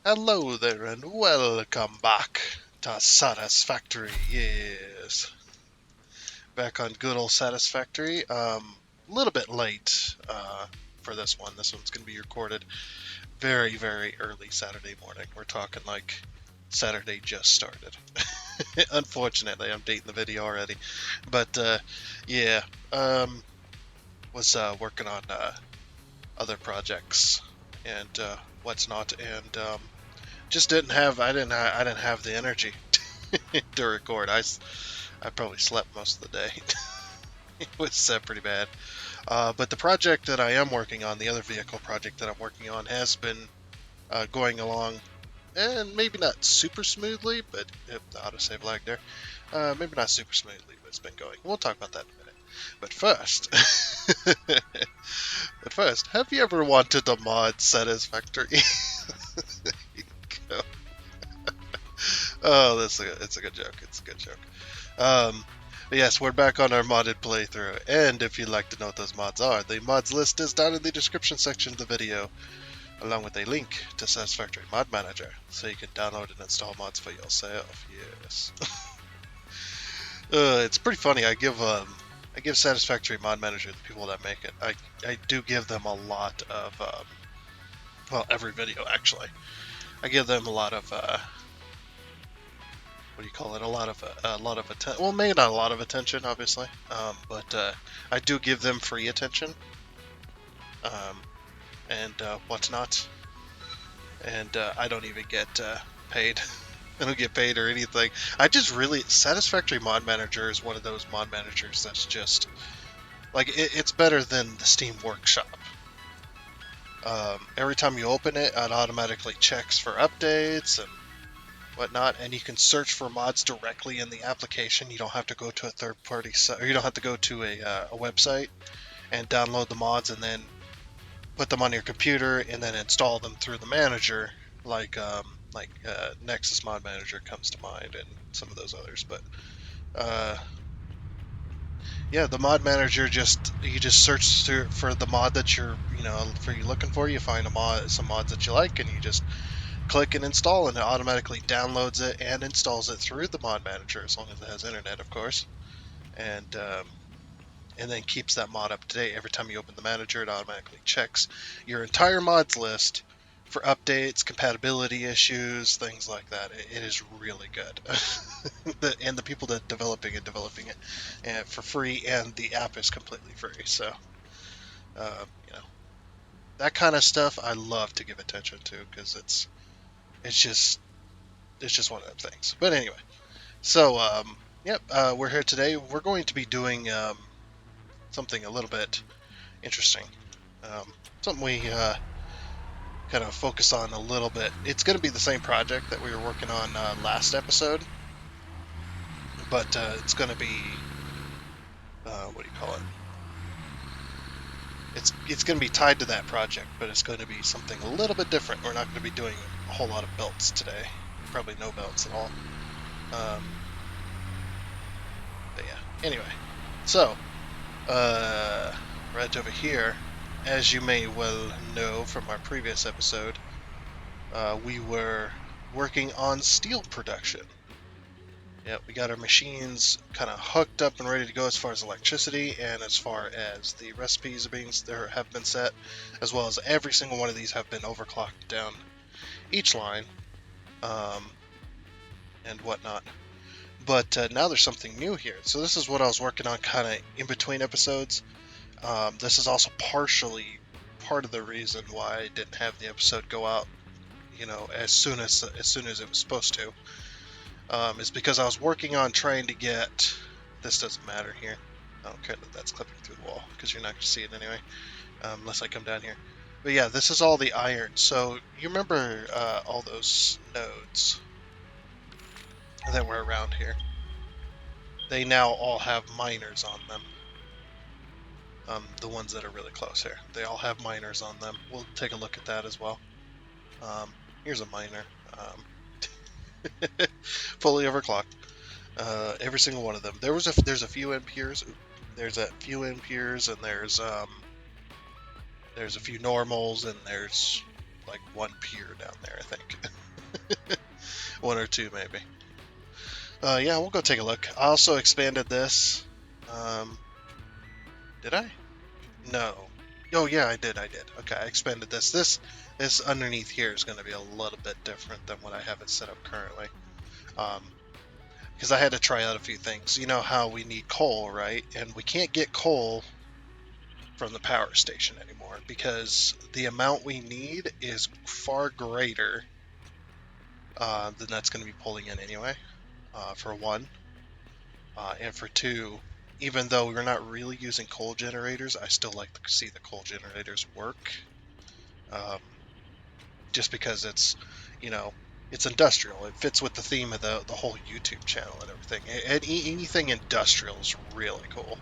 Hello there and welcome back to Satisfactory. Yes, back on good old Satisfactory. A little bit late for this one. This one's going to be recorded very early Saturday morning. We're talking like Saturday just started. Unfortunately, I'm dating the video already, but yeah, was working on other projects and what's not, and just didn't have I didn't have the energy to record. I probably slept most of the day. It was pretty bad. But the project that I am working on, the other vehicle project that I'm working on, has been going along, and maybe not super smoothly, but the autosave lag there. Maybe not super smoothly, but it's been going. We'll talk about that in a minute. But first, have you ever wanted to mod Satisfactory? Oh, it's a good joke. It's a good joke. Um, yes, we're back on our modded playthrough, and if you'd like to know what those mods are, the mods list is down in the description section of the video, along with a link to Satisfactory Mod Manager, so you can download and install mods for yourself. Yes, it's pretty funny. I give Satisfactory Mod Manager the people that make it. I do give them a lot of well, every video actually. I give them a lot of what do you call it? A lot of attention. Well, maybe not a lot of attention, obviously, but I do give them free attention, um, and whatnot, and I don't even get paid. I don't get paid or anything. I just really Satisfactory Mod Manager is one of those mod managers that's just like it's better than the Steam Workshop. Every time you open it, it automatically checks for updates and whatnot, and you can search for mods directly in the application. You don't have to go to a third-party site, or you don't have to go to a website and download the mods and then put them on your computer and then install them through the manager, like Nexus Mod Manager comes to mind, and some of those others. But yeah, the mod manager you just search through for the mod that you're looking for. You find some mods that you like, and you just click and install, and it automatically downloads it and installs it through the mod manager, as long as it has internet, of course, and then keeps that mod up to date. Every time you open the manager, it automatically checks your entire mods list for updates, compatibility issues, things like that. It is really good. And the people that developing it and for free, and the app is completely free. So, you know, that kind of stuff I love to give attention to, because it's just one of those things. But anyway, so yep, we're here today. We're going to be doing something a little bit interesting. Something we kind of focus on a little bit. It's going to be the same project that we were working on last episode, but it's going to be what do you call it? It's going to be tied to that project, but it's going to be something a little bit different. We're not going to be doing a whole lot of belts today. Probably no belts at all. But yeah. Anyway, so right over here, as you may well know from our previous episode, we were working on steel production. Yeah, we got our machines kind of hooked up and ready to go as far as electricity, and as far as the recipes have been set, as well as every single one of these have been overclocked down each line, and whatnot. But now there's something new here. So this is what I was working on kind of in between episodes. This is also partially part of the reason why I didn't have the episode go out, as soon as it was supposed to. Is because I was working on trying to get. This doesn't matter here. I don't care that that's clipping through the wall, because you're not going to see it anyway, unless I come down here. But yeah, this is all the iron. So you remember all those nodes that were around here? They now all have miners on them. The ones that are really close here, they all have miners on them. We'll take a look at that as well. Here's a miner. Fully overclocked. Every single one of them. There's a few impures. There's a few impures, and there's a few normals, and there's like one pure down there, I think. One or two, maybe. Yeah, we'll go take a look. I also expanded this. Um, did I? No. Oh, yeah, I did. Okay, I expanded this. This underneath here is going to be a little bit different than what I have it set up currently. Because I had to try out a few things. You know how we need coal, right? And we can't get coal from the power station anymore because the amount we need is far greater than that's going to be pulling in anyway, for one. And for two, even though we're not really using coal generators, I still like to see the coal generators work. Um, just because it's, you know, it's industrial. It fits with the theme of the whole YouTube channel and everything. And anything industrial is really cool,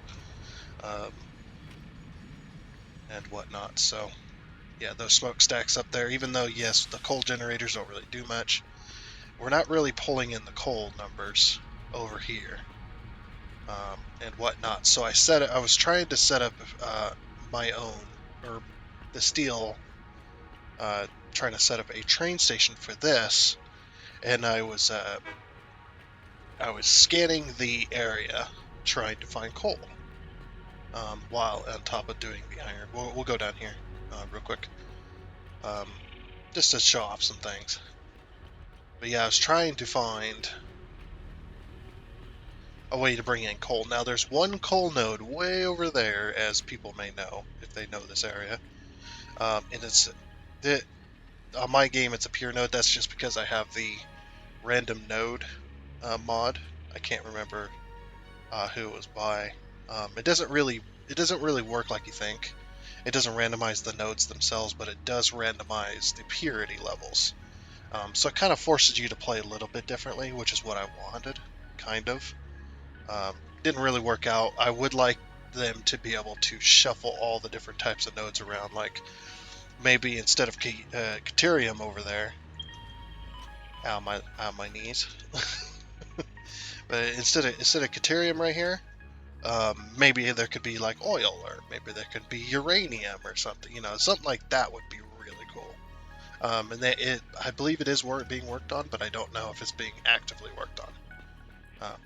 um, and whatnot. So yeah, those smokestacks up there. Even though yes, the coal generators don't really do much, we're not really pulling in the coal numbers over here, and whatnot. So I was trying to set up my own, or the steel, trying to set up a train station for this, and I was scanning the area trying to find coal, while on top of doing the iron. We'll go down here real quick, um, just to show off some things. But yeah, I was trying to find a way to bring in coal. Now there's one coal node way over there, as people may know if they know this area, and on my game it's a pure node. That's just because I have the random node mod. I can't remember who it was by. It doesn't really work like you think. It doesn't randomize the nodes themselves, but it does randomize the purity levels. So it kind of forces you to play a little bit differently, which is what I wanted, kind of. Didn't really work out. I would like them to be able to shuffle all the different types of nodes around, like maybe instead of Caterium over there, my knees, but instead of Caterium right here, maybe there could be like oil, or maybe there could be uranium or something. Something like that would be really cool. I believe it is being worked on, but I don't know if it's being actively worked on.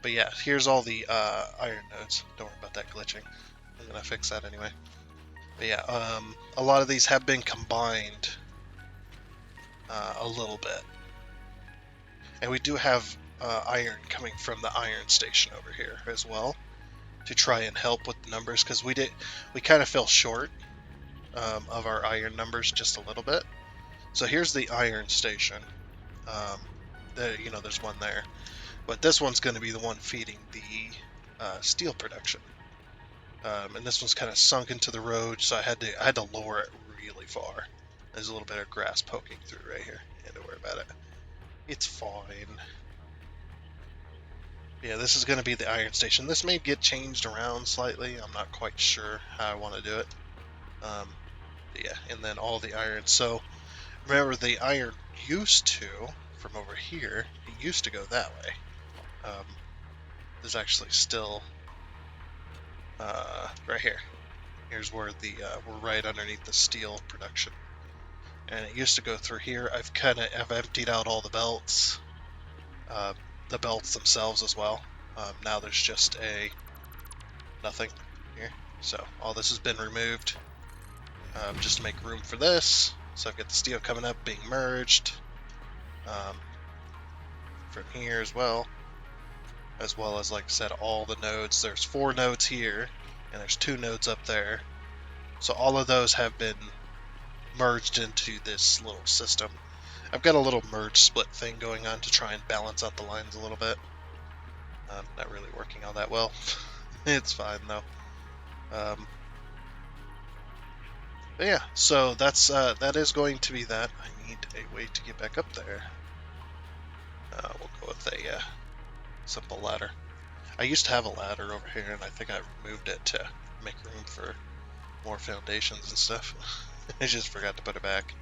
But yeah, here's all the iron nodes. Don't worry about that glitching. I'm gonna fix that anyway. But yeah, a lot of these have been combined a little bit, and we do have iron coming from the iron station over here as well to try and help with the numbers, because we kind of fell short of our iron numbers just a little bit. So here's the iron station. There's one there. But this one's going to be the one feeding the steel production, and this one's kind of sunk into the road, so I had to lower it really far. There's a little bit of grass poking through right here. Don't worry about it. It's fine. Yeah, this is going to be the iron station. This may get changed around slightly. I'm not quite sure how I want to do it. Yeah, and then all the iron. So remember, the iron used to, from over here, it used to go that way. There's actually still right here. Here's where we're right underneath the steel production, and it used to go through here. I've emptied out all the belts themselves as well. Now there's just nothing here, so all this has been removed, just to make room for this. So I've got the steel coming up, being merged from here as well as, like I said, all the nodes. There's 4 nodes here, and there's 2 nodes up there. So all of those have been merged into this little system. I've got a little merge split thing going on to try and balance out the lines a little bit. Not really working all that well. It's fine though. But yeah, so that is going to be that. I need a way to get back up there. We'll go with a simple ladder. I used to have a ladder over here, and I think I removed it to make room for more foundations and stuff. I just forgot to put it back.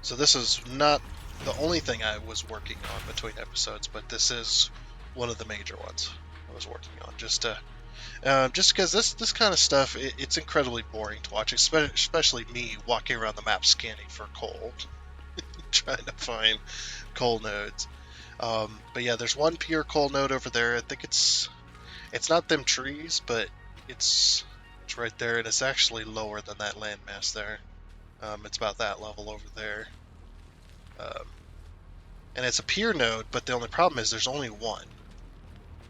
So this is not the only thing I was working on between episodes, but this is one of the major ones I was working on. Just because this kind of stuff, it's incredibly boring to watch, especially me walking around the map scanning for coal. trying to find coal nodes. But yeah, there's one pure coal node over there. I think it's not them trees, but it's right there, and it's actually lower than that landmass there. It's about that level over there. Um, and it's a peer node, but the only problem is there's only one.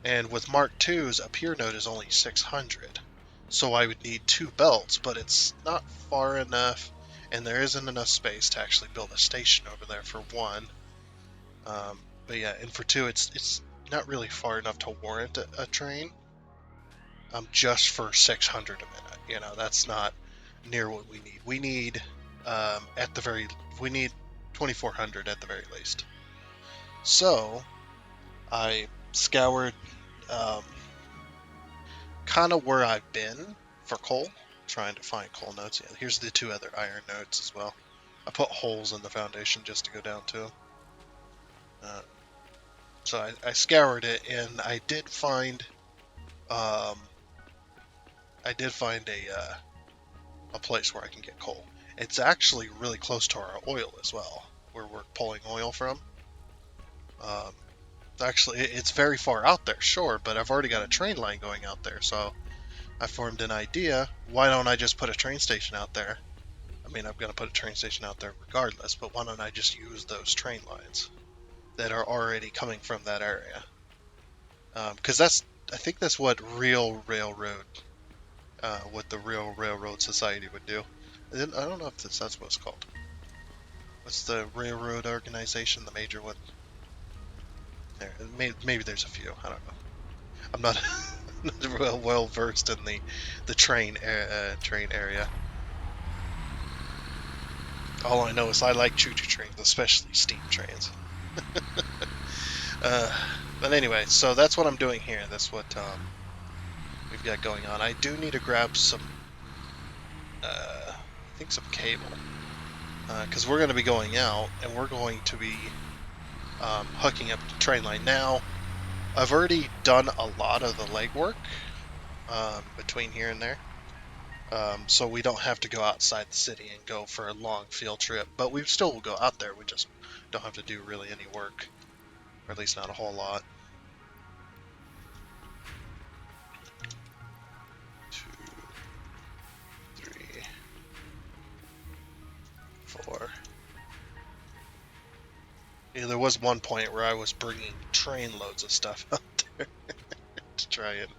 And with Mark II's, a peer node is only 600. So I would need two belts, but it's not far enough, and there isn't enough space to actually build a station over there for one. But yeah, and for two, it's not really far enough to warrant a train. Just for 600 a minute, that's not near what we need. We need at the very we need 2400 at the very least. So I scoured kind of where I've been for coal, trying to find coal nodes. Yeah, here's the two other iron nodes as well. I put holes in the foundation just to go down to them. So I scoured it, and I did find a place where I can get coal. It's actually really close to our oil as well, where we're pulling oil from. Um, Actually, it's very far out there, sure, but I've already got a train line going out there, so I formed an idea. Why don't I just put a train station out there? I mean, I'm going to put a train station out there regardless, but why don't I just use those train lines that are already coming from that area? Because I think that's what what the real railroad society would do. I don't know if that's what it's called. What's the railroad organization, the major one? There, maybe there's a few. I don't know. I'm not, not well versed in the train area. All I know is I like choo-choo trains, especially steam trains. uh, but anyway, so that's what I'm doing here. That's what we've got going on. I do need to grab some, I think some cable, because we're going to be going out, and we're going to be hooking up the train line. Now, I've already done a lot of the legwork between here and there, so we don't have to go outside the city and go for a long field trip, but we still will go out there. We just don't have to do really any work, or at least not a whole lot. 2, 3, 4. Yeah, there was one point where I was bringing train loads of stuff out there to try and.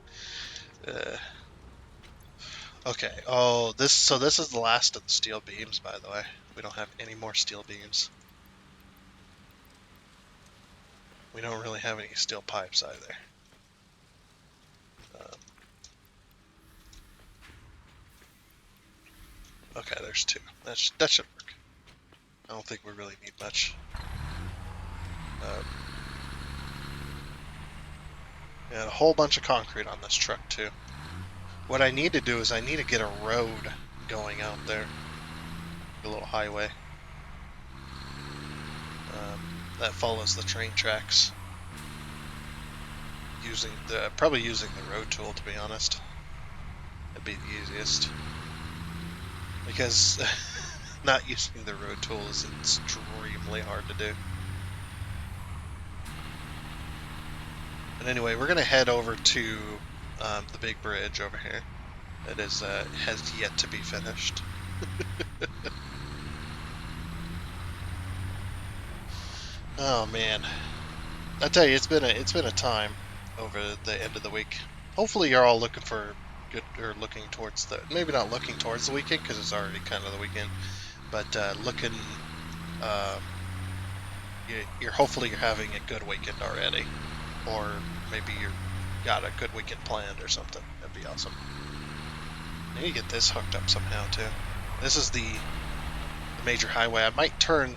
Okay. Oh, this is the last of the steel beams, by the way. We don't have any more steel beams. We don't really have any steel pipes either. Okay, there's two. That should work. I don't think we really need much. And a whole bunch of concrete on this truck too. What I need to do is I need to get a road going out there. A little highway. That follows the train tracks. Probably using the road tool, to be honest. That'd be the easiest. Because not using the road tool is extremely hard to do. But anyway, we're going to head over to the big bridge over here. That has yet to be finished. Oh man, I tell you, it's been a time over the end of the week. Hopefully, you're all looking for good, or looking towards maybe not looking towards the weekend because it's already kind of the weekend, but looking. Hopefully you're having a good weekend already, or maybe you've got a good weekend planned or something. That'd be awesome. I need to get this hooked up somehow too. This is the major highway. I might turn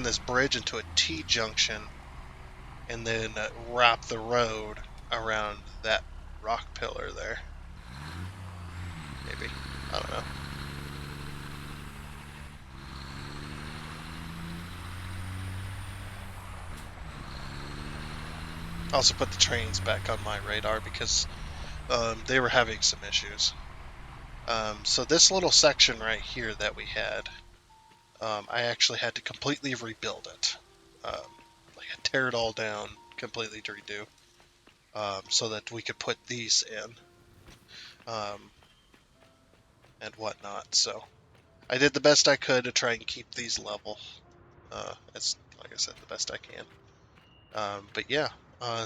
this bridge into a T-junction and then wrap the road around that rock pillar there. Maybe. I don't know. I also put the trains back on my radar because they were having some issues. So this little section right here that we had, I actually had to completely rebuild it. Like I tear it all down, completely to redo, so that we could put these in and whatnot. So I did the best I could to try and keep these level. As like I said, the best I can. But yeah,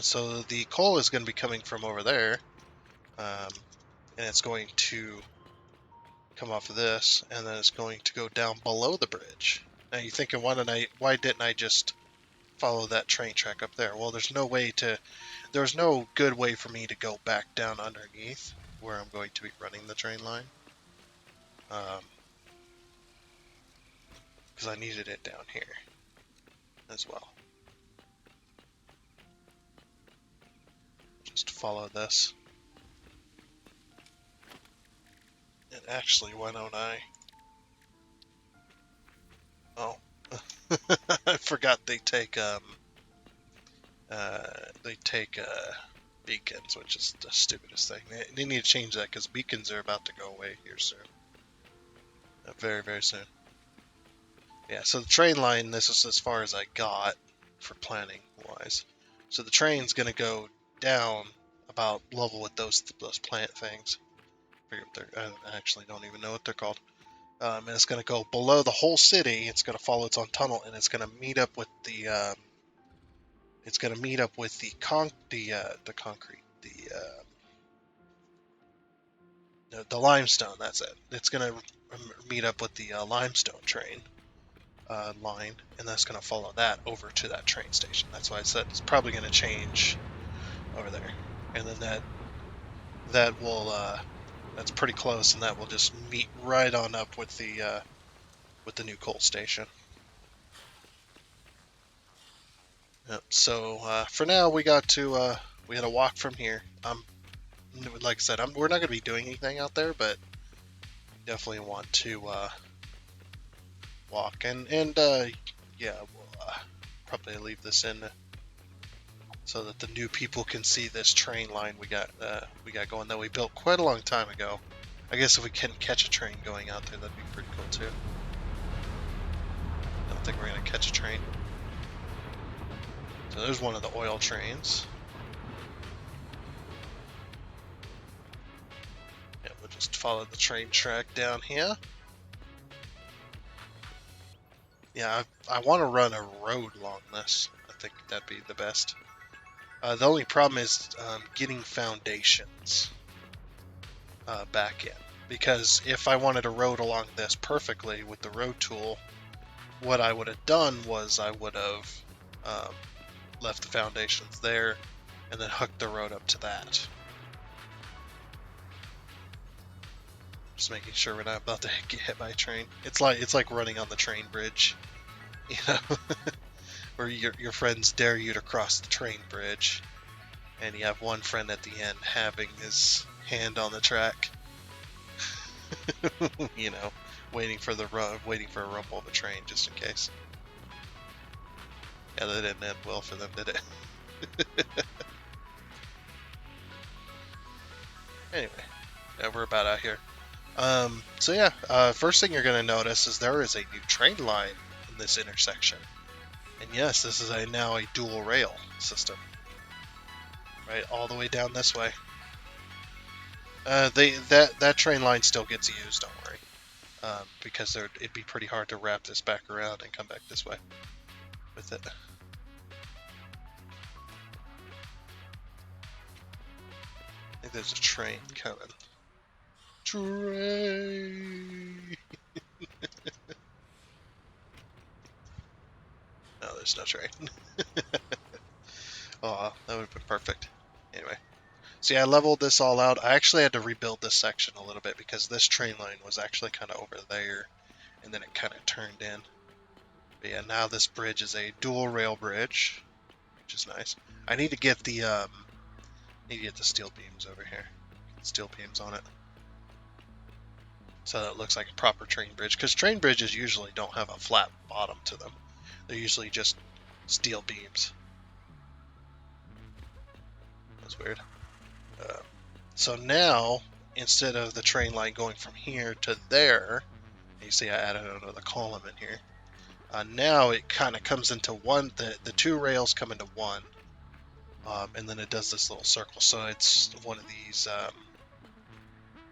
so the coal is going to be coming from over there, and it's going to come off of this, and then it's going to go down below the bridge. Now you're thinking, why didn't I just follow that train track up there? Well, there's no good way for me to go back down underneath where I'm going to be running the train line, because I needed it down here as well. Just follow this. And actually, why don't I? Oh, I forgot they take beacons, which is the stupidest thing. They need to change that because beacons are about to go away here soon. Very, very soon. Yeah, so the train line, this is as far as I got for planning wise. So the train's gonna go down about level with those plant things. I actually don't even know what they're called. And it's gonna go below the whole city. It's gonna follow its own tunnel, and it's gonna meet up with the concrete, the limestone. That's it. It's gonna meet up with the limestone train line, and that's gonna follow that over to that train station. That's why I said it's probably gonna change over there, and then that will that's pretty close, and that will just meet right on up with the new coal station. Yep. So for now, we had to walk from here. Like I said, we're not going to be doing anything out there, but definitely want to walk and yeah, we'll probably leave this in so that the new people can see this train line we got going that we built quite a long time ago. I guess if we can catch a train going out there, that'd be pretty cool too. I don't think we're going to catch a train. So there's one of the oil trains. Yeah, we'll just follow the train track down here. Yeah, I want to run a road along this. I think that'd be the best. The only problem is getting foundations back in. Because if I wanted a road along this perfectly with the road tool, what I would have done was I would have left the foundations there and then hooked the road up to that. Just making sure we're not about to get hit by a train. It's like running on the train bridge, you know, where your friends dare you to cross the train bridge, and you have one friend at the end having his hand on the track, you know, waiting for a rumble of a train just in case. Yeah, that didn't end well for them, did it? Anyway, yeah, we're about out here. So yeah, first thing you're going to notice is there is a new train line in this intersection. And yes, this is now a dual rail system. Right, all the way down this way. That train line still gets used, don't worry. Because it'd be pretty hard to wrap this back around and come back this way with it. I think there's a train coming. Train! No, there's no train. Oh, that would have been perfect. Anyway. See, I leveled this all out. I actually had to rebuild this section a little bit because this train line was actually kind of over there, and then it kind of turned in. But yeah, now this bridge is a dual rail bridge, which is nice. I need to get the steel beams over here. Steel beams on it. So that it looks like a proper train bridge, because train bridges usually don't have a flat bottom to them. They're usually just steel beams. That's weird. So now, instead of the train line going from here to there, You see I added another column in here. Now it kind of comes into one, the two rails come into one, and then it does this little circle. So it's one of these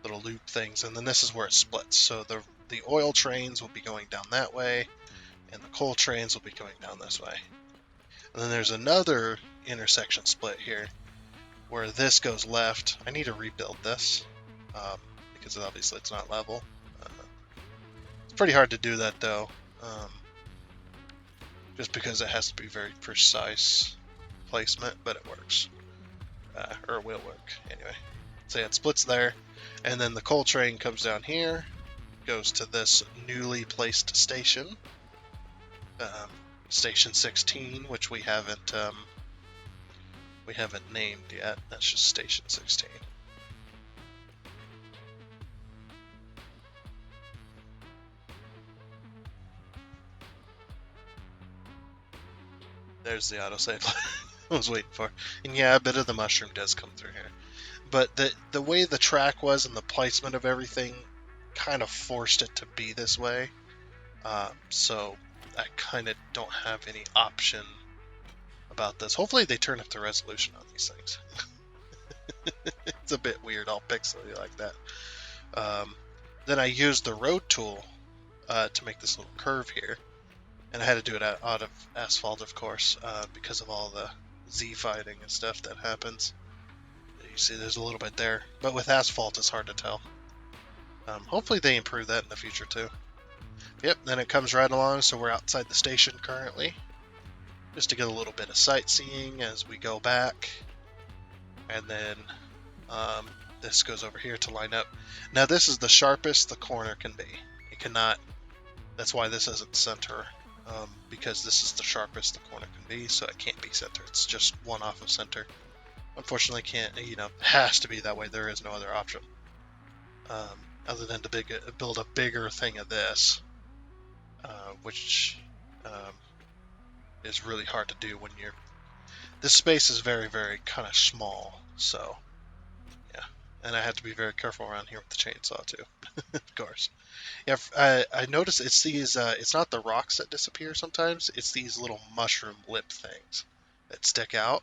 little loop things, and then this is where it splits. So the oil trains will be going down that way, and the coal trains will be going down this way. And then there's another intersection split here, where this goes left. I need to rebuild this, because obviously it's not level. It's pretty hard to do that though, just because it has to be very precise placement, but it works, or it will work anyway. So yeah, it splits there, and then the coal train comes down here, goes to this newly placed station, station 16, which we haven't named yet. That's just station 16. There's the autosave I was waiting for. And yeah, a bit of the mushroom does come through here. But the way the track was and the placement of everything kind of forced it to be this way. So I kind of don't have any option about this. Hopefully they turn up the resolution on these things. It's a bit weird, all pixely like that. Then I used the road tool to make this little curve here. And I had to do it out of asphalt, of course, because of all the Z fighting and stuff that happens. You see there's a little bit there, but with asphalt it's hard to tell. Hopefully they improve that in the future too. Yep, then it comes right along, so we're outside the station currently, just to get a little bit of sightseeing as we go back. And then this goes over here to line up. Now this is the sharpest the corner can be. It cannot, that's why this isn't center, because this is the sharpest the corner can be, so it can't be center. It's just one off of center. Unfortunately, can't, it has to be that way. There is no other option, other than to build a bigger thing of this, which is really hard to do when this space is very, very kind of small. So yeah, and I have to be very careful around here with the chainsaw too, of course. Yeah, I noticed it's these. It's not the rocks that disappear sometimes. It's these little mushroom lip things that stick out.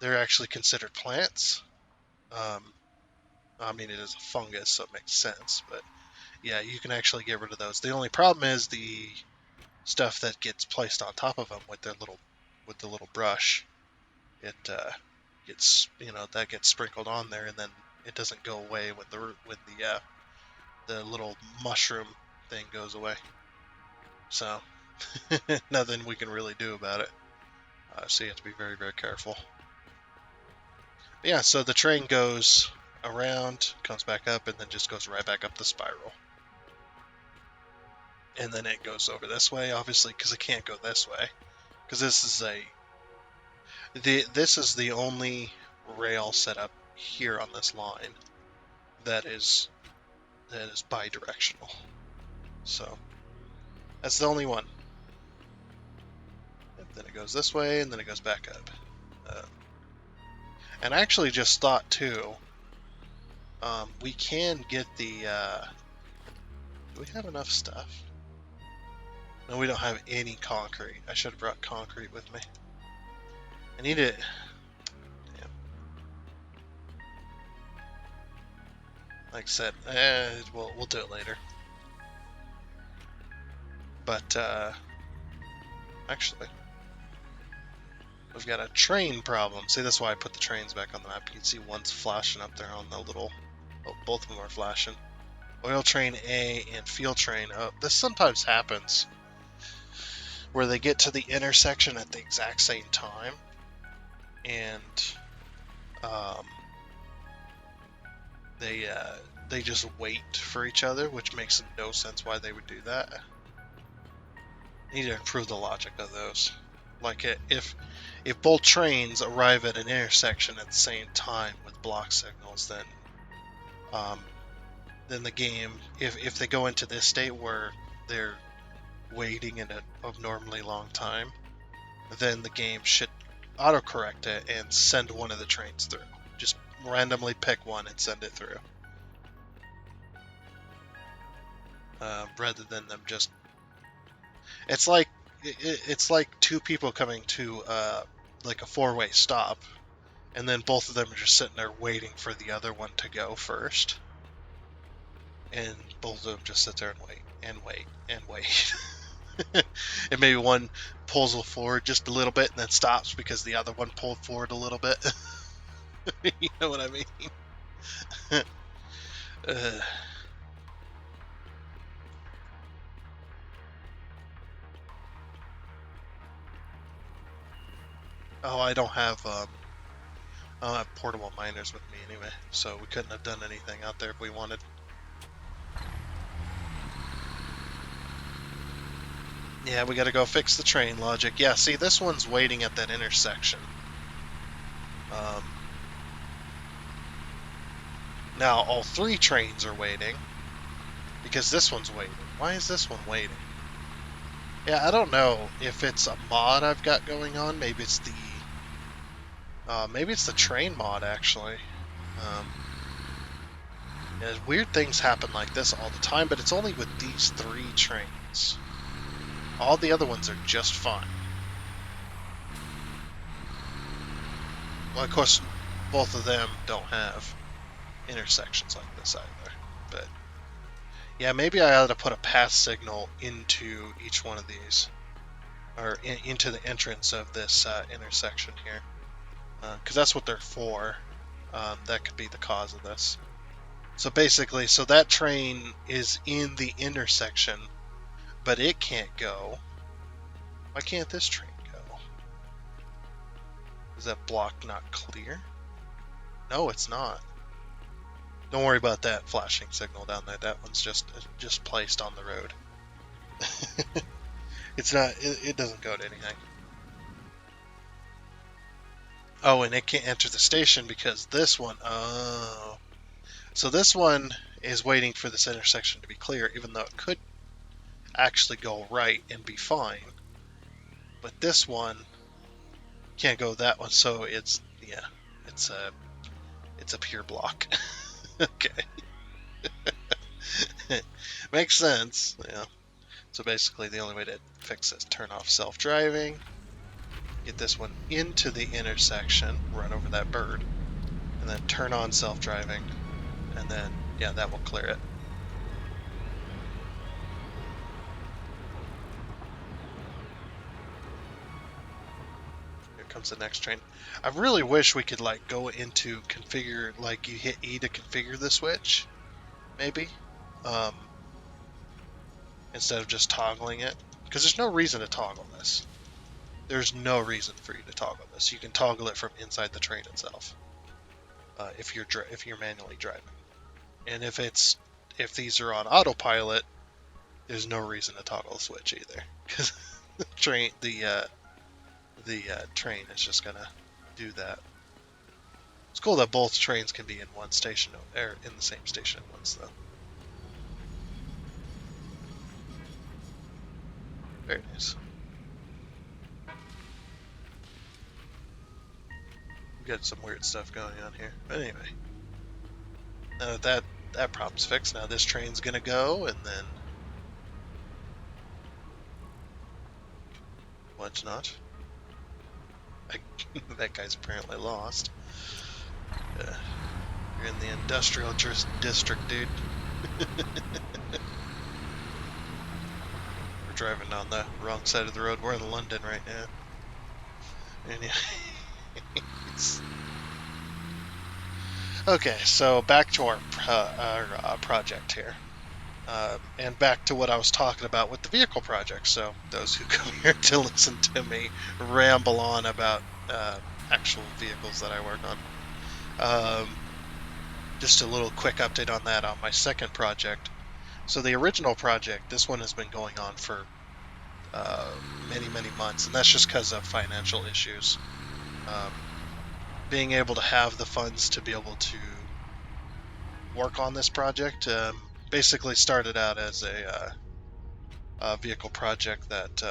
They're actually considered plants. I mean, it is a fungus, so it makes sense. But yeah, you can actually get rid of those. The only problem is the stuff that gets placed on top of them with the little brush. It gets that gets sprinkled on there, and then it doesn't go away when the little mushroom thing goes away. So nothing we can really do about it. So you have to be very, very careful. But yeah, so the train goes around, comes back up, and then just goes right back up the spiral. And then it goes over this way, obviously, because it can't go this way, because this is the only rail set up here on this line that is bi-directional. So that's the only one. And then it goes this way, and then it goes back up. And I actually just thought too, we can get the. Do we have enough stuff? No, we don't have any concrete. I should have brought concrete with me. I need it. Yeah. Like I said, we'll do it later. But actually, we've got a train problem. See, that's why I put the trains back on the map. You can see one's flashing up there on the little. Oh, both of them are flashing. Oil train A and fuel train. Oh, this sometimes happens where they get to the intersection at the exact same time, and they just wait for each other, which makes no sense why they would do that. Need to improve the logic of those. Like if both trains arrive at an intersection at the same time with block signals, then the game, if they go into this state where they're waiting in an abnormally long time, then the game should autocorrect it and send one of the trains through. Just randomly pick one and send it through. rather than them just. It's like it's like two people coming to like a four-way stop, and then both of them are just sitting there waiting for the other one to go first, and both of them just sit there and wait and wait and wait. And maybe one pulls forward just a little bit and then stops because the other one pulled forward a little bit. You know what I mean? uh, oh, I don't have portable miners with me anyway, so we couldn't have done anything out there if we wanted. Yeah, we gotta go fix the train logic. Yeah, see, this one's waiting at that intersection. Um, Now all three trains are waiting because this one's waiting. Why is this one waiting? Yeah, I don't know if it's a mod I've got going on. Maybe it's the train mod actually. Um, yeah, weird things happen like this all the time, but it's only with these three trains. All the other ones are just fine. Well, of course, both of them don't have intersections like this either. But yeah, maybe I ought to put a pass signal into each one of these, or into the entrance of this intersection here, because that's what they're for. That could be the cause of this. So basically, so that train is in the intersection, but it can't go. Why can't this train go? Is that block not clear? No, it's not. Don't worry about that flashing signal down there. That one's just placed on the road. It's not. It doesn't go to anything. Oh, and it can't enter the station because this one. Oh, so this one is waiting for this intersection to be clear, even though it could actually go right and be fine. But this one can't go that one, so it's it's a pure block. Okay. Makes sense. Yeah. So basically the only way to fix this, turn off self-driving, get this one into the intersection, run over that bird, and then turn on self-driving, and then, yeah, that will clear it. Here comes the next train. I really wish we could, like, go into configure, like, you hit E to configure the switch, maybe, instead of just toggling it, because there's no reason to toggle this. There's no reason for you to toggle this. You can toggle it from inside the train itself, if you're manually driving. And if these are on autopilot, there's no reason to toggle the switch either, because the train is just gonna do that. It's cool that both trains can be in one station, or in the same station at once, though. Very nice. We got some weird stuff going on here, but anyway. Now that problem's fixed, now this train's gonna go, and then what's not? That guy's apparently lost. You're in the industrial district, dude. We're driving on the wrong side of the road. We're in London right now. And yeah. Okay, so back to our project here. And back to what I was talking about with the vehicle project. So those who come here to listen to me ramble on about actual vehicles that I work on. Just a little quick update on that on my second project. So the original project, this one has been going on for many, many months, and that's just because of financial issues. Being able to have the funds to be able to work on this project basically started out as a vehicle project that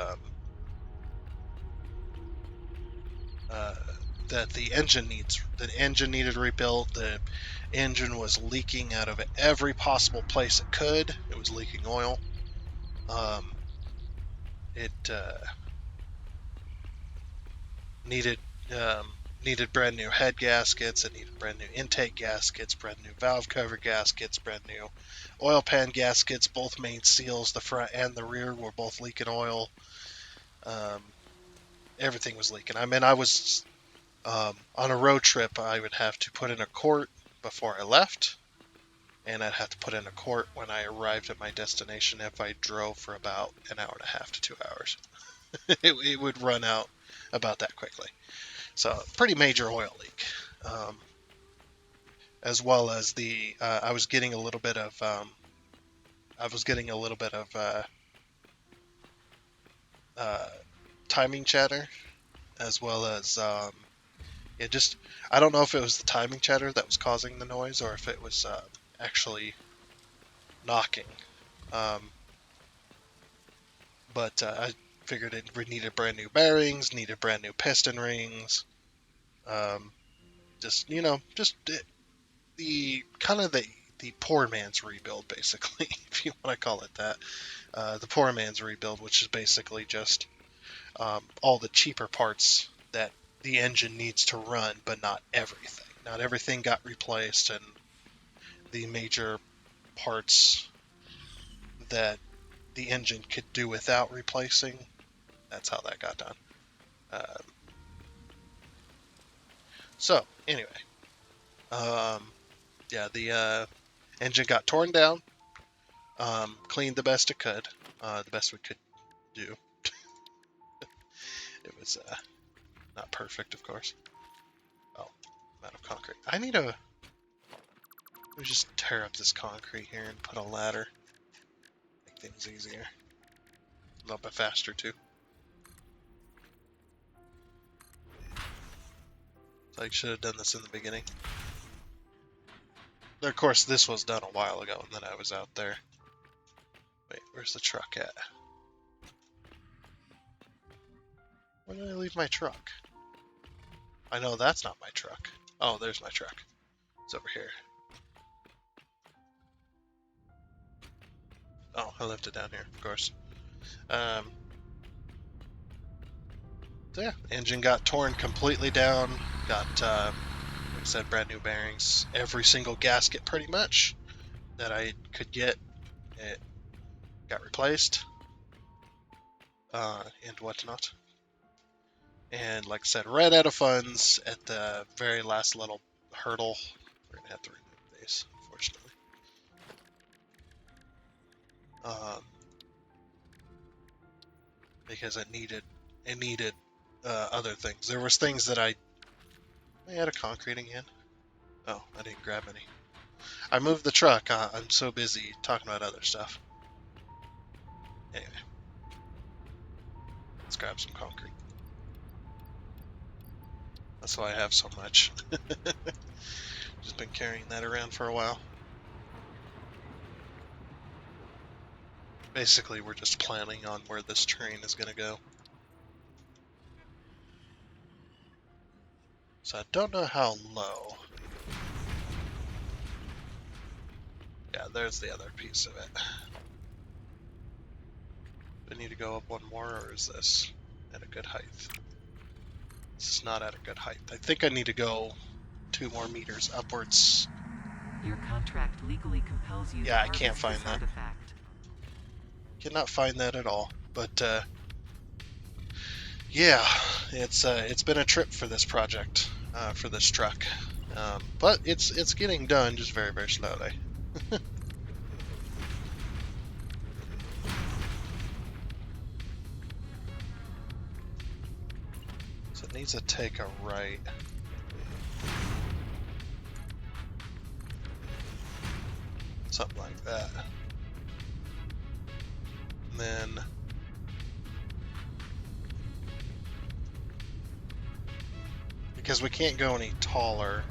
that the engine needed rebuilt. The engine was leaking out of every possible place it could. It was leaking oil. It needed needed brand new head gaskets. It needed brand new intake gaskets, brand new valve cover gaskets, brand new oil pan gaskets. Both main seals, the front and the rear, were both leaking oil. Everything was leaking. I mean, I was on a road trip. I would have to put in a quart before I left, and I'd have to put in a quart when I arrived at my destination if I drove for about an hour and a half to 2 hours. it would run out about that quickly. So pretty major oil leak, as well as I was getting a little bit of timing chatter, as well as it just, I don't know if it was the timing chatter that was causing the noise or if it was actually knocking. But I figured it needed brand new bearings, needed brand new piston rings. Just the kind of the poor man's rebuild, basically, if you want to call it that. The poor man's rebuild, which is basically just all the cheaper parts that the engine needs to run, but not everything. Not everything got replaced, and the major parts that the engine could do without replacing, that's how that got done. So, anyway, yeah, the engine got torn down, cleaned the best it could, the best we could do. It was not perfect, of course. Oh, I'm out of concrete. Let me just tear up this concrete here and put a ladder. Make things easier. A little bit faster, too. So I should have done this in the beginning. Of course, this was done a while ago, and then I was out there. Wait, where's the truck at? Where did I leave my truck? I know that's not my truck. Oh, there's my truck. It's over here. Oh, I left it down here, of course. So yeah, engine got torn completely down. Got, like I said, brand new bearings. Every single gasket, pretty much, that I could get, it got replaced, and whatnot. And like I said, ran out of funds at the very last little hurdle. We're gonna have to remove these, unfortunately. Because it needed other things. There was things that I had a concrete again. Oh, I didn't grab any. I moved the truck. I'm so busy talking about other stuff. Anyway, let's grab some concrete. That's why I have so much. Just been carrying that around for a while. Basically, we're just planning on where this train is going to go. So I don't know how low. Yeah, there's the other piece of it. Do I need to go up one more, or is this at a good height? This is not at a good height. I think I need to go 2 more meters upwards. Your contract legally compels you Yeah, to I can't find this that. artifact. Cannot find that at all. But yeah, it's been a trip for this project, for this truck. But it's getting done, just very, very slowly. So it needs to take a right. Something like that. And then because we can't go any taller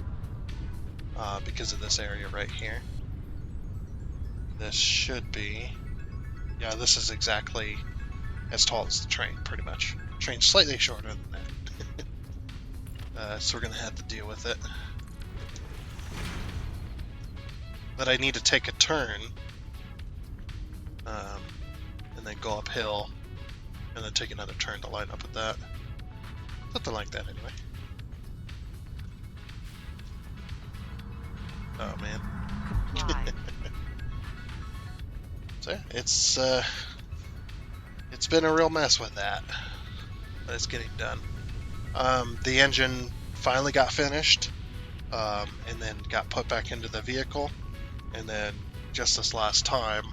because of this area right here. This should be, yeah, this is exactly as tall as the train, pretty much. Train's slightly shorter than that. so we're going to have to deal with it. But I need to take a turn, and then go uphill, and then take another turn to line up with that. Something like that, anyway. Oh, man. Comply. So, yeah, it's been a real mess with that, but it's getting done. The engine finally got finished, and then got put back into the vehicle, and then just this last time,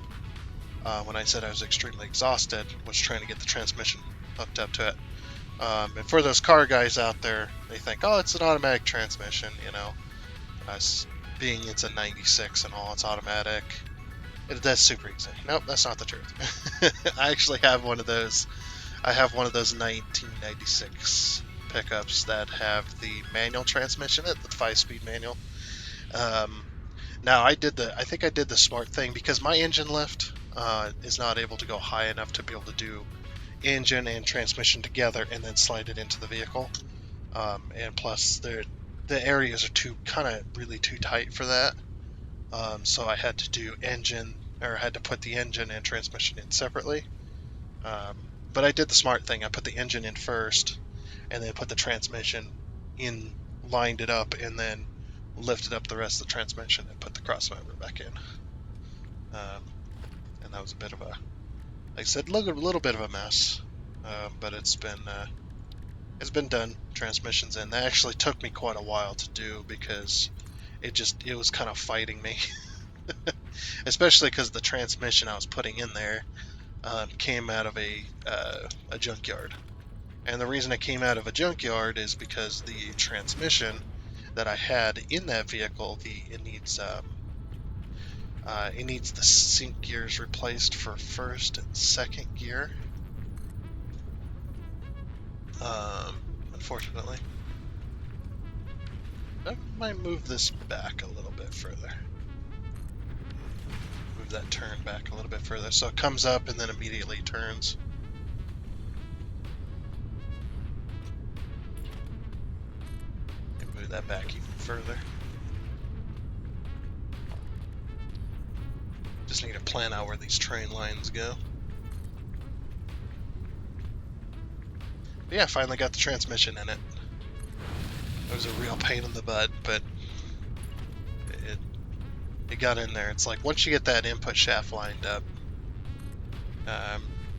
when I said I was extremely exhausted, was trying to get the transmission hooked up to it. And for those car guys out there, they think, oh, it's an automatic transmission, you know, being it's a 96 and all, it's automatic. That's super easy. Nope, that's not the truth. I actually have one of those. I have one of those 1996 pickups that have the manual transmission, the 5-speed manual. Now I think I did the smart thing because my engine lift is not able to go high enough to be able to do engine and transmission together and then slide it into the vehicle. And plus, the areas are really too tight for that. So I had to do had to put the engine and transmission in separately. But I did the smart thing. I put the engine in first, and then put the transmission in, lined it up, and then lifted up the rest of the transmission and put the crossmember back in. And that was a bit of a, like I said, a little bit of a mess. But it's been done. Transmission's in. That actually took me quite a while to do because it was kind of fighting me. Especially because the transmission I was putting in there came out of a junkyard. And the reason it came out of a junkyard is because the transmission that I had in that vehicle, it needs the sync gears replaced for first and second gear. Unfortunately, I might move this back a little bit further. Move that turn back a little bit further so it comes up and then immediately turns. And move that back even further. Just need to plan out where these train lines go. But yeah, finally got the transmission in it. It was a real pain in the butt, but it got in there. It's like once you get that input shaft lined up,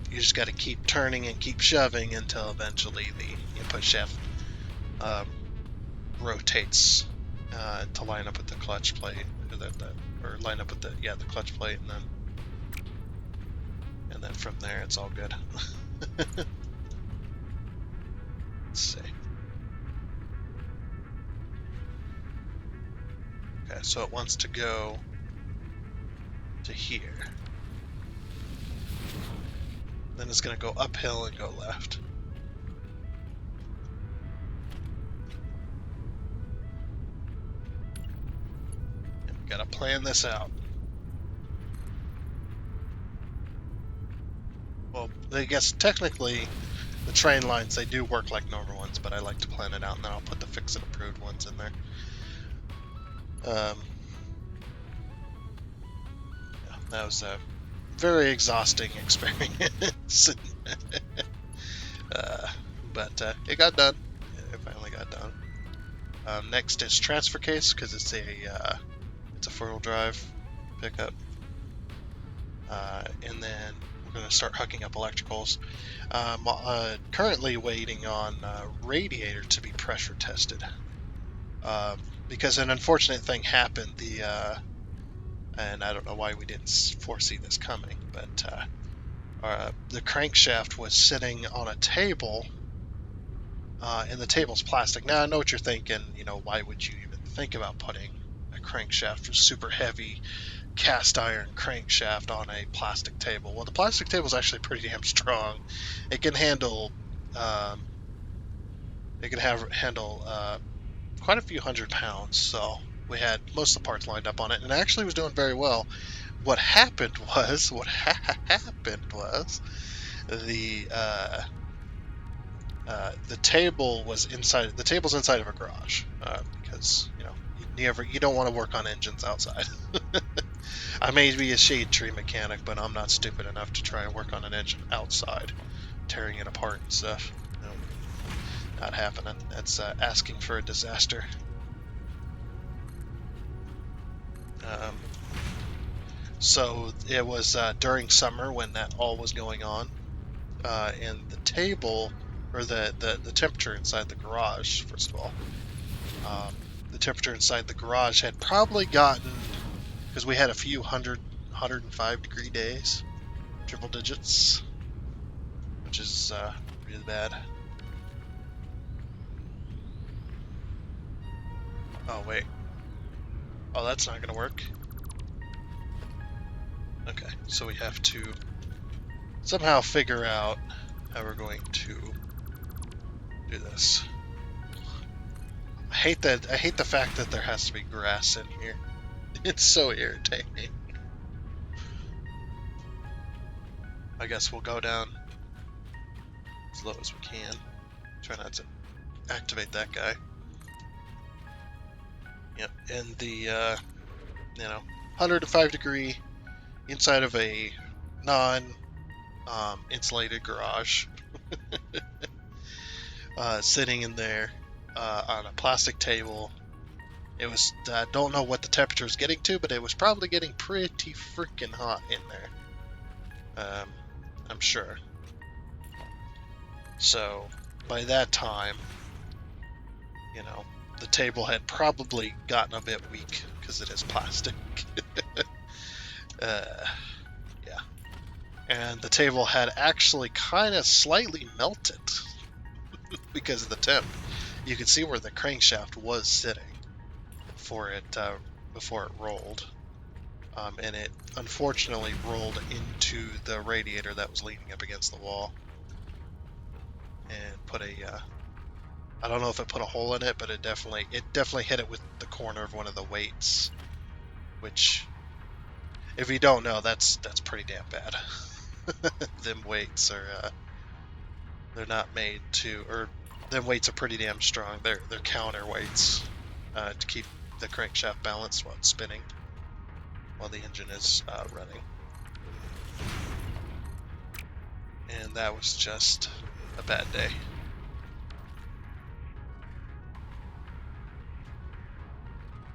you just got to keep turning and keep shoving until eventually the input shaft rotates to line up with the clutch plate, or line up with the clutch plate, and then from there it's all good. Let's see. Okay, so it wants to go to here. Then it's going to go uphill and go left. And we got to plan this out. Well, I guess technically the train lines, they do work like normal ones, but I like to plan it out, and then I'll put the fix and approved ones in there. Yeah, that was a very exhausting experience. But it got done. It finally got done. Next is transfer case, because it's a 4-wheel drive pickup. And then we're going to start hooking up electricals. Currently waiting on radiator to be pressure tested. Because an unfortunate thing happened. And I don't know why we didn't foresee this coming, but the crankshaft was sitting on a table, and the table's plastic. Now I know what you're thinking. You know, why would you even think about putting a crankshaft with super heavy cast iron crankshaft on a plastic table? Well, the plastic table is actually pretty damn strong. It can handle quite a few 100 pounds. So we had most of the parts lined up on it, and it actually was doing very well. What happened was the the table was inside. The table's inside of a garage because you don't want to work on engines outside. I may be a shade tree mechanic, but I'm not stupid enough to try and work on an engine outside, tearing it apart and stuff. No, not happening. That's asking for a disaster. So it was during summer when that all was going on, and the table, or the temperature inside the garage, first of all, the temperature inside the garage had probably gotten, because we had a few 105-degree days, triple digits, which is really bad. Oh, wait. Oh, that's not going to work. Okay, so we have to somehow figure out how we're going to do this. I hate the fact that there has to be grass in here. It's so irritating. I guess we'll go down as low as we can. Try not to activate that guy. Yep, and the 105-degree inside of a non-insulated garage, sitting in there on a plastic table. It was, I don't know what the temperature is getting to, but it was probably getting pretty freaking hot in there. I'm sure. So by that time, the table had probably gotten a bit weak because it is plastic. Yeah. And the table had actually kind of slightly melted because of the temp. You can see where the crankshaft was sitting before it rolled. And it unfortunately rolled into the radiator that was leaning up against the wall and put I don't know if it put a hole in it, but it definitely hit it with the corner of one of the weights, which, if you don't know, that's pretty damn bad. Them weights are they're not made to, or them weights are pretty damn strong. They're counterweights to keep the crankshaft balanced while it's spinning, while the engine is running. And that was just a bad day.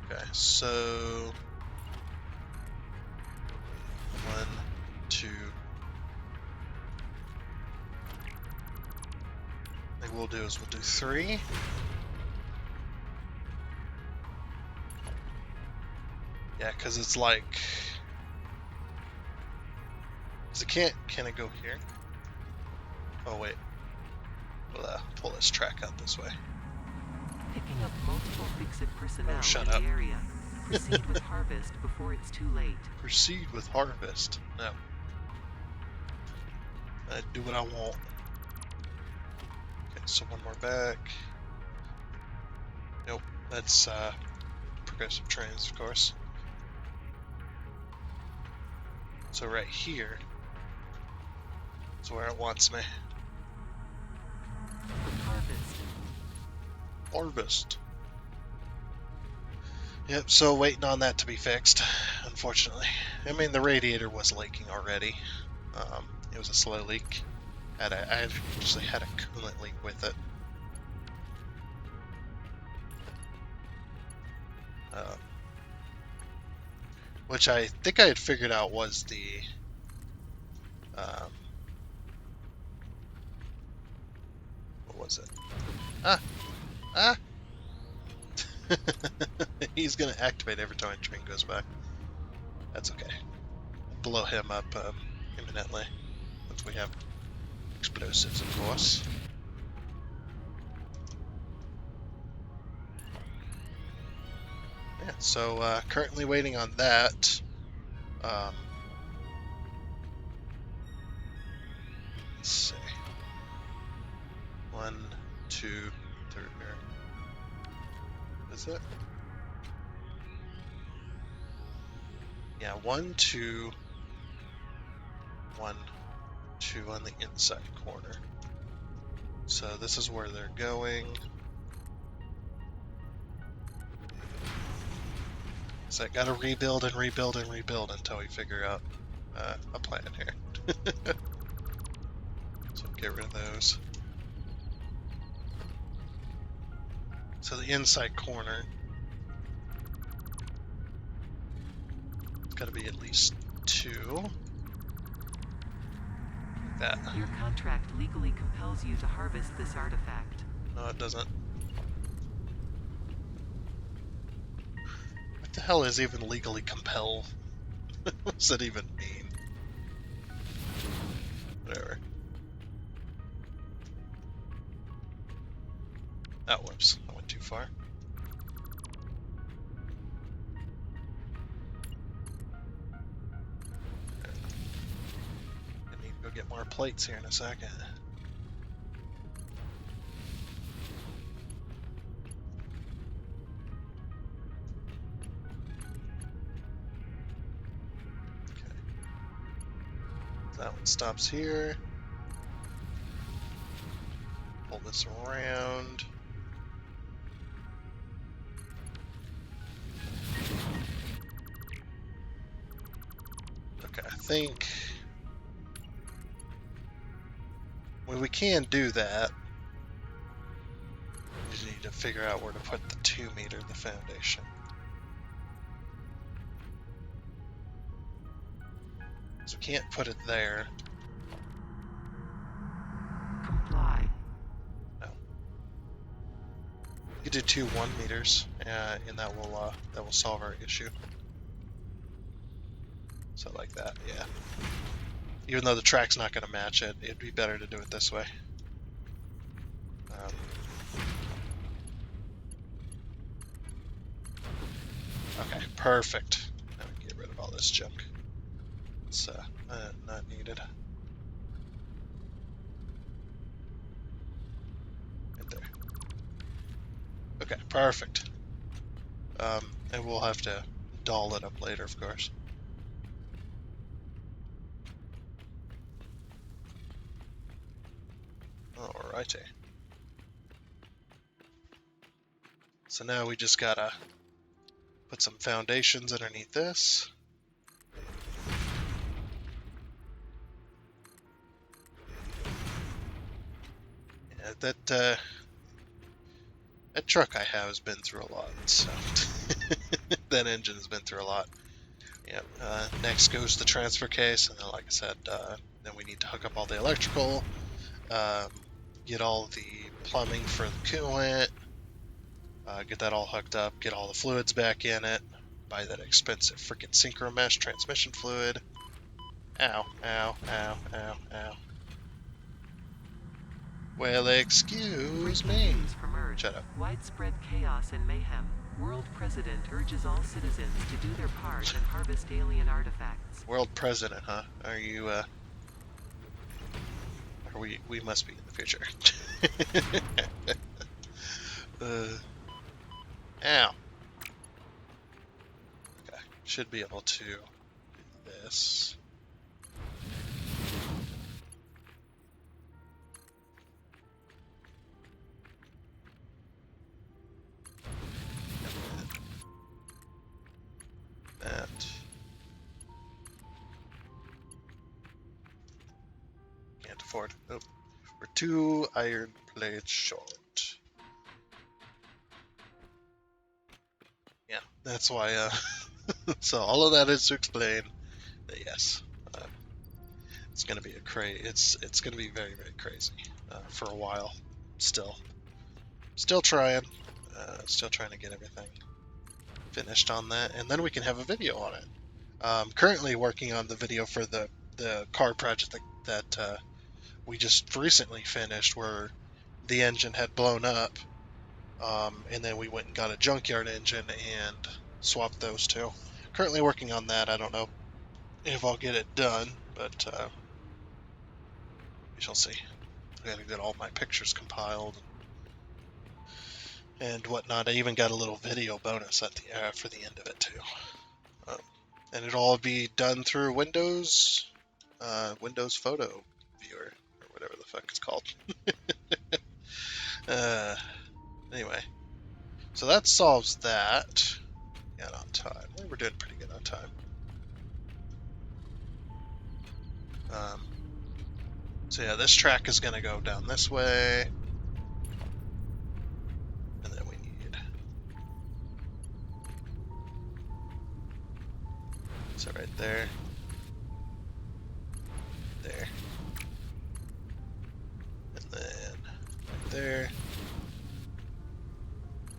Okay, so 1, 2. I think we'll do 3. Yeah, because it's like, can it go here? Oh wait, we'll pull this track out this way. Picking up multiple fix-it personnel shut in up. the area. Proceed with harvest before it's too late. Proceed with harvest. No. I do what I want. Okay, so one more back. Nope, that's progressive trains, of course. So right here is where it wants me. Harvest. Yep, so waiting on that to be fixed, unfortunately. I mean, the radiator was leaking already. It was a slow leak. I actually had a coolant leak with it. Which I think I had figured out was the what was it? He's gonna activate every time a train goes by. That's okay. We'll blow him up imminently once we have explosives, of course. Yeah, so currently waiting on that. Let's see. 1, 2, 3. Is it? Yeah, 1, 2, 1, 2 on the inside corner. So this is where they're going. So I gotta rebuild and rebuild and rebuild until we figure out a plan here. So get rid of those. So the inside corner, it's gotta be at least 2. Like that. Your contract legally compels you to harvest this artifact. No, it doesn't. What the hell is even legally compel? What does that even mean? Whatever. Oh, whoops. I went too far. I need to go get more plates here in a second. Okay. That one stops here. Pull this around. Okay, I think we can do that. We just need to figure out where to put the 2 meter, the foundation. So we can't put it there. Comply. No. You could do 2 1 meters, and that will solve our issue. So like that, yeah. Even though the track's not going to match it, it'd be better to do it this way. Okay, perfect. Now we can get rid of all this junk. It's not needed. Right there. Okay, perfect. And we'll have to doll it up later, of course. Alrighty. So now we just gotta put some foundations underneath this. Yeah, that truck I have has been through a lot, so that engine has been through a lot. Yeah. Next goes the transfer case, and then, like I said, then we need to hook up all the electrical, get all the plumbing for the coolant, get that all hooked up, get all the fluids back in it, buy that expensive freaking synchro mesh transmission fluid. Ow, ow, ow, ow, ow. Well, excuse me. News from Earth. Shut up. Widespread chaos and mayhem. World President urges all citizens to do their part and harvest alien artifacts. World President, huh? Are you, we must be in the future. Ow. Okay, should be able to do this. That. Can't afford. Nope. We're 2 iron plates short. Yeah, that's why, so all of that is to explain that yes, it's gonna be it's gonna be very, very crazy, for a while, still trying, still trying to get everything finished on that, and then we can have a video on it. Currently working on the video for the car project that we just recently finished, where the engine had blown up, and then we went and got a junkyard engine and swapped those two. Currently working on that. I don't know if I'll get it done, but we shall see. I gotta get all my pictures compiled and whatnot. I even got a little video bonus at the for the end of it too. And it'll all be done through Windows Photo Viewer, or whatever the fuck it's called. that solves that. And on time. Well, we're doing pretty good on time. So yeah, this track is going to go down this way. And then we need... So right there. There. And then right there.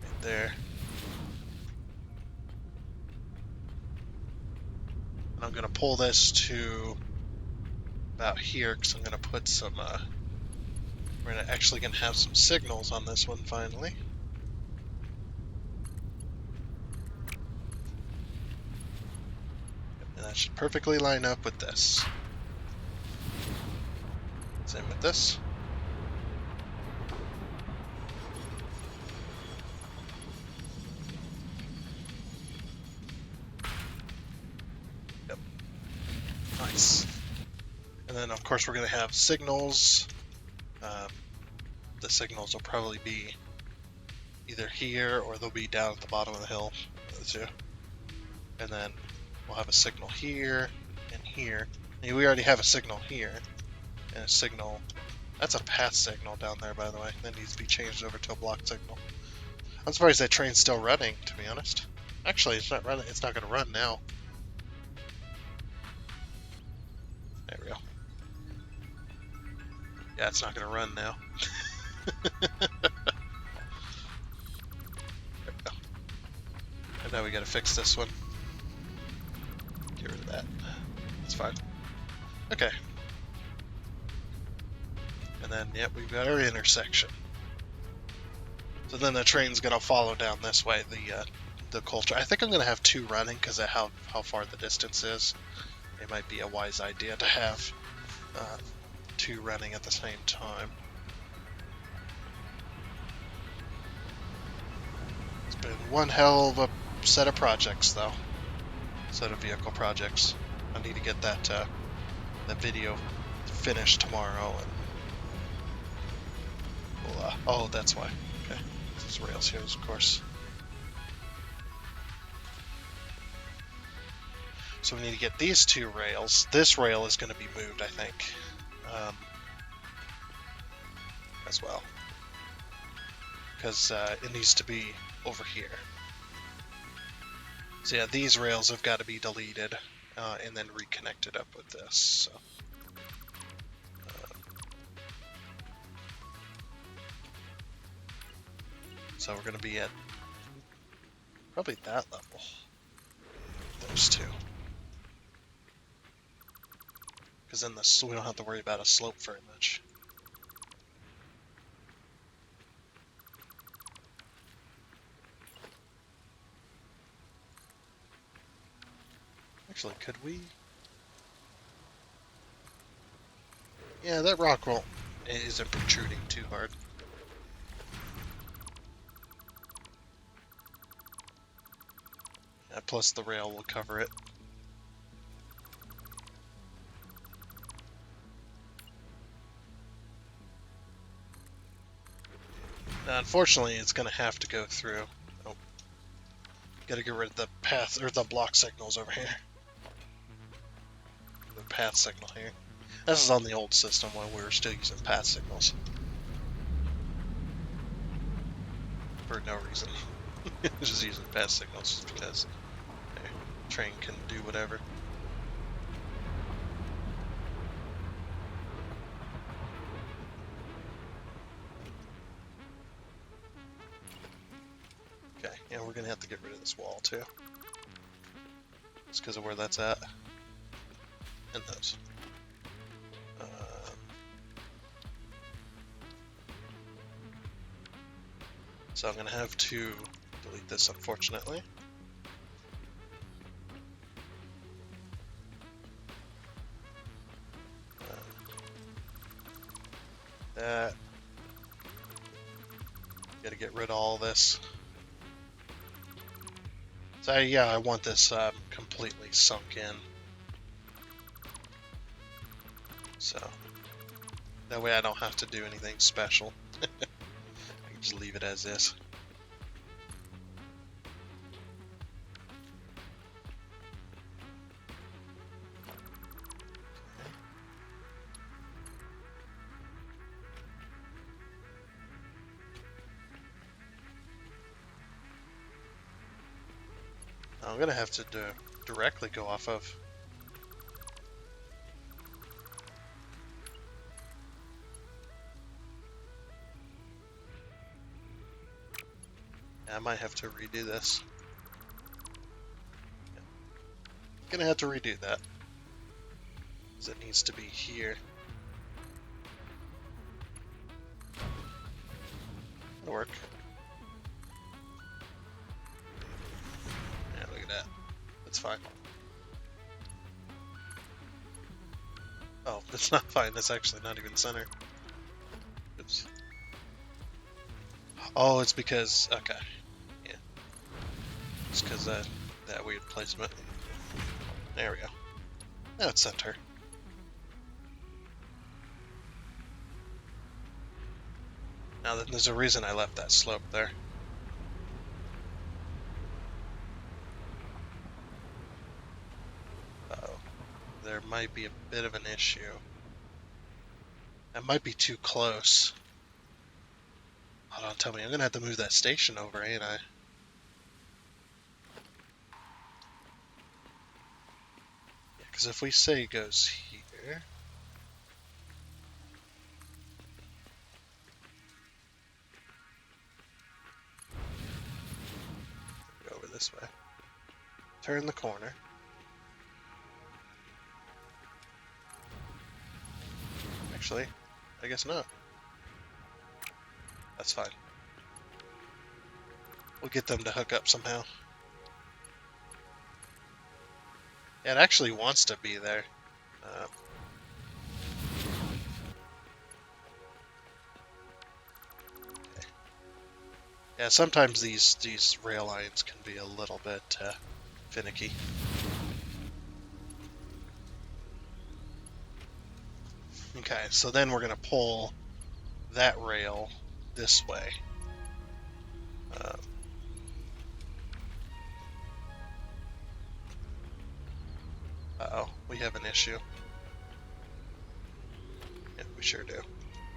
Right there. And I'm going to pull this to about here because I'm going to put some... we're actually going to have some signals on this one finally. And that should perfectly line up with this. Same with this. Yep. Nice. And then, of course, we're going to have signals. The signals will probably be either here or they'll be down at the bottom of the hill. The two. And then we'll have a signal here and here. And we already have a signal here. And a signal... That's a path signal down there, by the way. That needs to be changed over to a block signal. I'm surprised that train's still running, to be honest. Actually, it's not running. It's not going to run now. There we go. Yeah, it's not going to run now. There we go. And now we got to fix this one. Get rid of that. That's fine. Okay. And then, yep, we've got our intersection. So then the train's going to follow down this way, the coal train. I think I'm going to have two running because of how far the distance is. It might be a wise idea to have two running at the same time. It's been one hell of a set of projects, though. Set of vehicle projects. I need to get that video finished tomorrow. And we'll, oh, that's why. Okay, there's rails here, of course. So we need to get these two rails. This rail is going to be moved, I think, as well. Because it needs to be over here. So yeah, these rails have got to be deleted and then reconnected up with this. So we're going to be at probably that level. Those two. Because then we don't have to worry about a slope very much. Actually, could we? Yeah, that rock isn't protruding too hard. Yeah, plus the rail will cover it. Now, unfortunately, it's going to have to go through. Oh, got to get rid of the path or the block signals over here. The path signal here. This is on the old system when we were still using path signals. For no reason. Just using path signals just because the train can do whatever. Okay, yeah, we're gonna have to get rid of this wall too. Just because of where that's at. And those. So I'm going to have to delete this, unfortunately. That. Got to get rid of all this. So yeah, I want this completely sunk in. So that way I don't have to do anything special. I can just leave it as is. I'm gonna have to directly go off of. Yeah, I might have to redo this. Yeah. Gonna have to redo that. Because it needs to be here. That'll work. Yeah, look at that. That's fine. Oh, that's not fine. That's actually not even center. Oops. Oh, it's because... Okay. Yeah. It's because that weird placement. There we go. Now it's center. Now there's a reason I left that slope there. Uh-oh. There might be a bit of an issue. That might be too close. Hold on, tell me. I'm gonna have to move that station over, ain't I? Yeah, because if we say it goes here... Go over this way. Turn the corner. Actually, I guess not. That's fine. We'll get them to hook up somehow. Yeah, it actually wants to be there. Okay. Yeah, sometimes these rail lines can be a little bit finicky. Okay, so then we're going to pull that rail this way. Uh-oh, we have an issue. Yeah, we sure do.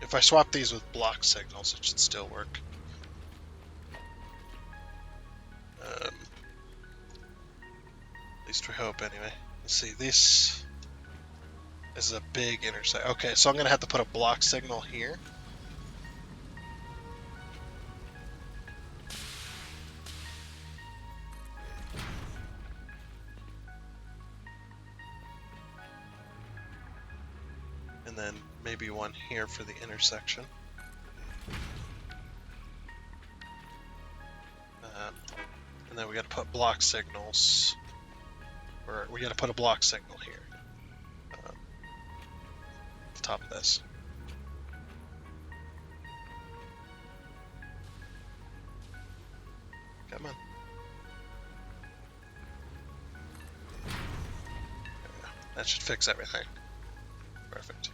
If I swap these with block signals, it should still work. At least we hope, anyway. Let's see, this is a big intersection. Okay, so I'm going to have to put a block signal here. And then maybe one here for the intersection. And then we got to put block signals, or we got to put a block signal here. At the top of this. Come on. There we go. That should fix everything. Perfect.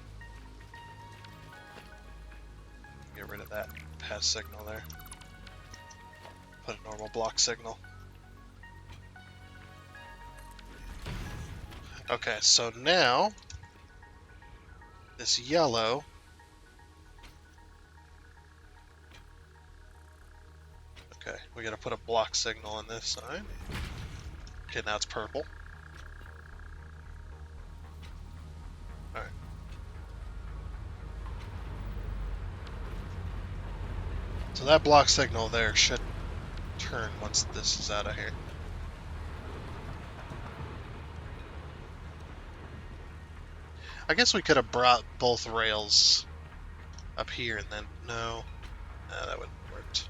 Get rid of that pass signal there. Put a normal block signal. Okay, so now this yellow okay, we gotta put a block signal on this side. Okay, now it's purple. Alright. So that block signal there should turn once this is out of here. I guess we could have brought both rails up here and then... No. No, that wouldn't have worked.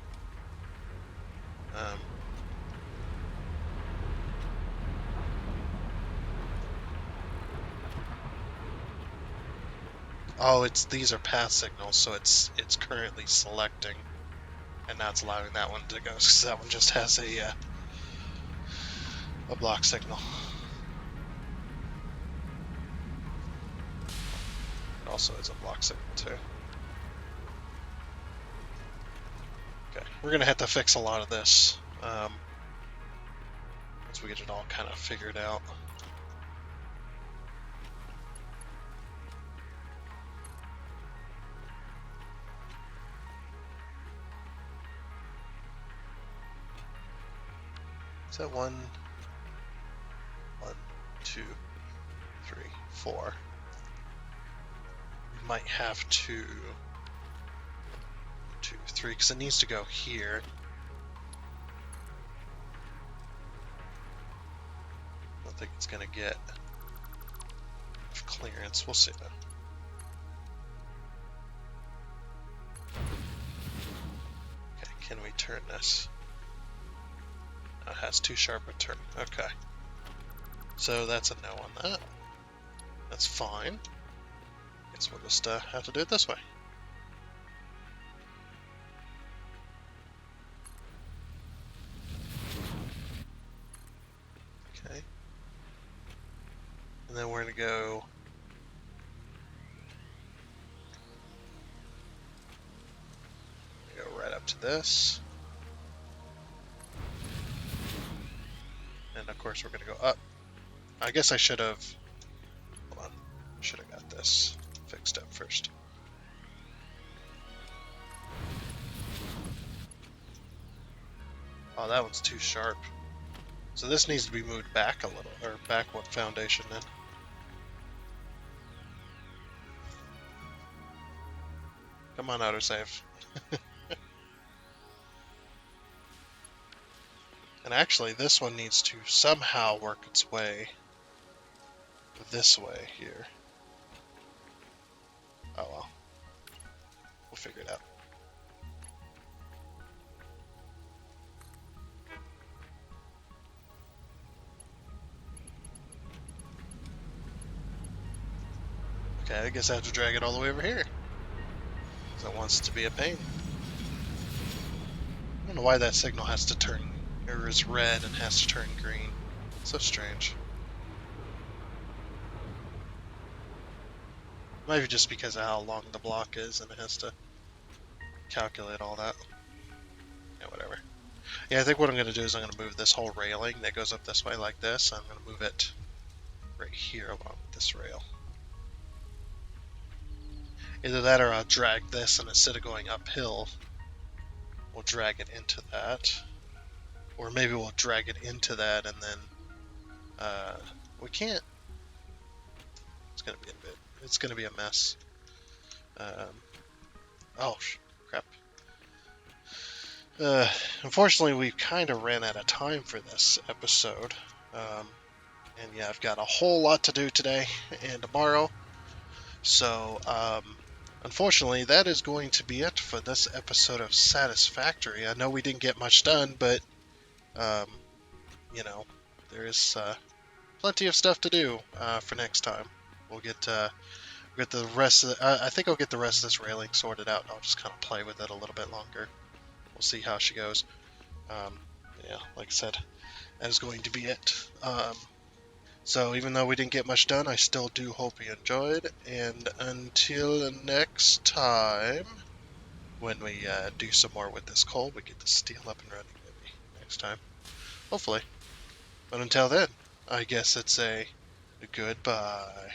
Oh, these are pass signals, so it's currently selecting, and now it's allowing that one to go, because that one just has a block signal. It also has a block signal too. Okay, we're gonna have to fix a lot of this once we get it all kind of figured out. Is that one? 2, 3, 4. We might have to 2, 3, because it needs to go here. I don't think it's going to get enough clearance. We'll see though. Okay, can we turn this? It has too sharp a turn. Okay. So that's a no on that. That's fine. Guess we'll just have to do it this way. Okay. And then we're going to go right up to this. And of course we're going to go up. I guess I should have... Hold on. I should have got this fixed up first. Oh, that one's too sharp. So this needs to be moved back a little, or back one foundation then. Come on, autosave. And actually, this one needs to somehow work its way this way here. Oh well. We'll figure it out. Okay, I guess I have to drag it all the way over here. Because it wants to be a pain. I don't know why that signal has to turn, or is red and has to turn green. So strange. Maybe just because of how long the block is and it has to calculate all that. Yeah, whatever. Yeah, I think what I'm going to do is I'm going to move this whole railing that goes up this way like this. I'm going to move it right here along with this rail. Either that or I'll drag this, and instead of going uphill, we'll drag it into that. Or maybe we'll drag it into that and then we can't. It's going to be a bit. It's going to be a mess. Oh, crap. Unfortunately, we've kind of ran out of time for this episode. And yeah, I've got a whole lot to do today and tomorrow. So, unfortunately, that is going to be it for this episode of Satisfactory. I know we didn't get much done, but, you know, there is plenty of stuff to do for next time. We'll get the rest of I think I'll get the rest of this railing sorted out, and I'll just kind of play with it a little bit longer. We'll see how she goes. Yeah, like I said, that is going to be it. So even though we didn't get much done, I still do hope you enjoyed. And until next time, when we do some more with this coal, we get the steel up and running maybe next time. Hopefully. But until then, I guess it's a goodbye.